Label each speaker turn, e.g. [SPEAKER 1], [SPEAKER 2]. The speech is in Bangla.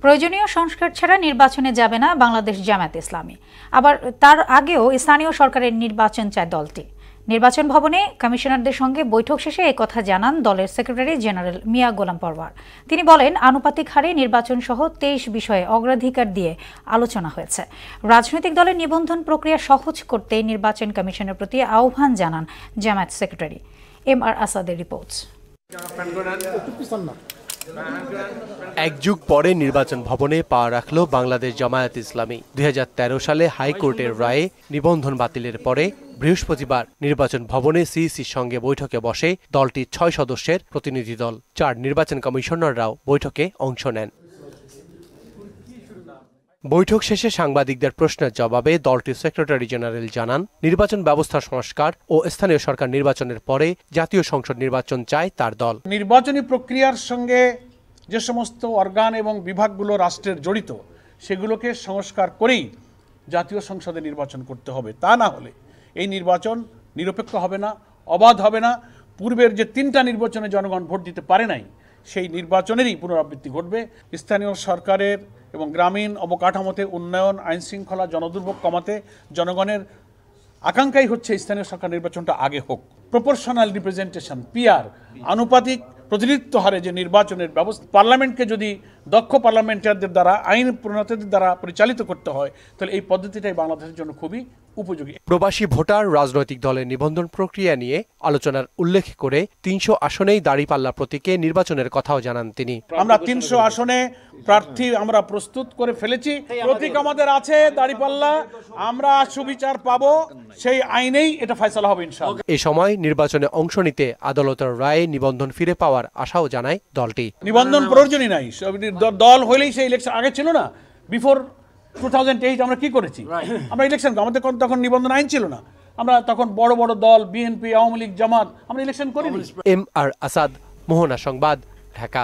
[SPEAKER 1] প্রয়োজনীয় সংস্কার ছাড়া নির্বাচনে যাবে না বাংলাদেশ জামায়াতে ইসলামী। আবার তার আগেও স্থানীয় সরকারের নির্বাচন চায় দলটি। নির্বাচন ভবনে কমিশনারদের সঙ্গে বৈঠক শেষে একথা জানান দলের সেক্রেটারি জেনারেল মিয়া গোলাম পরওয়ার। তিনি বলেন, আনুপাতিক হারে নির্বাচন সহ 23 বিষয়ে অগ্রাধিকার দিয়ে আলোচনা হয়েছে। রাজনৈতিক দলের নিবন্ধন প্রক্রিয়া সহজ করতে নির্বাচন কমিশনের প্রতি আহ্বান জানান জামায়াত সেক্রেটারি। MR আসাদের রিপোর্টস।
[SPEAKER 2] এক যুগ পরে নির্বাচন ভবনে পা রাখল বাংলাদেশ জামায়াতে ইসলামী। 2013 সালে হাইকোর্টের রায়ে নিবন্ধন বাতিলের পরে বৃহস্পতিবার নির্বাচন ভবনে সিইসির সঙ্গে বৈঠকে বসে দলটির 6 সদস্যের প্রতিনিধি দল। 4 নির্বাচন কমিশনাররাও বৈঠকে অংশ নেন। বৈঠক শেষে সাংবাদিকদের প্রশ্নের জবাবে দলটির সেক্রেটারি জেনারেল জানান, নির্বাচন ব্যবস্থা সংস্কার ও স্থানীয় সরকার নির্বাচনের পরে জাতীয় সংসদ নির্বাচন চায় তার দল।
[SPEAKER 3] নির্বাচনী প্রক্রিয়ার সঙ্গে যে সমস্ত অর্গান এবং বিভাগগুলো রাষ্ট্রের জড়িত, সেগুলোকে সংস্কার করেই জাতীয় সংসদে নির্বাচন করতে হবে। তা না হলে এই নির্বাচন নিরপেক্ষ হবে না, অবাধ হবে না। পূর্বের যে 3টা নির্বাচনে জনগণ ভোট দিতে পারে নাই, সেই নির্বাচনেরই পুনরাবৃত্তি ঘটবে। স্থানীয় সরকারের এবং গ্রামীণ অবকাঠামোতে উন্নয়ন, আইন শৃঙ্খলা, জনদুর্ভোগ কমাতে জনগণের আকাঙ্ক্ষাই হচ্ছে স্থানীয় সরকার নির্বাচনটা আগে হোক। প্রপোর্শনাল রিপ্রেজেন্টেশন, পিআর, আনুপাতিক প্রতিনিধিত্ব হারে যে নির্বাচনের ব্যবস্থা, পার্লামেন্টকে যদি দক্ষ পার্লামেন্টারদের দ্বারা, আইন প্রণেতাদের দ্বারা পরিচালিত করতে হয়, তাহলে এই পদ্ধতিটাই বাংলাদেশের জন্য খুবই উপযোগী।
[SPEAKER 2] প্রবাসী ভোটার রাজনৈতিক দলের নিবন্ধন প্রক্রিয়া নিয়ে আলোচনার উল্লেখ করে 300 আসনেই দাঁড়িপাল্লা প্রতীকে নির্বাচনের কথাও জানান তিনি।
[SPEAKER 3] আমরা 300 আসনে প্রার্থী আমরা প্রস্তুত করে ফেলেছি। প্রতীক আমাদের আছে, দাঁড়িপাল্লা। আমরা সুবিচার পাবো, সেই আইনেই এটা ফয়সালা হবে ইনশাআল্লাহ।
[SPEAKER 2] এ সময় নির্বাচনে অংশ নিতে আদালতের রায়ে নিবন্ধন ফিরে পাওয়ার আশাও জানায় দলটি।
[SPEAKER 3] নিবন্ধন প্রয়োজনই নাই, দল হলেই সেই ইলেকশন আগে ছিল না। বিফোর 2008 আমরা কি করেছি? আমরা ইলেকশন, আমাদের তখন নিবন্ধন আইন ছিল না। আমরা তখন বড় বড় দল, বিএনপি, আওয়ামী লীগ, জামাত, আমরা ইলেকশন করিনি।
[SPEAKER 2] MR আসাদ, মোহনা সংবাদ, ঢাকা।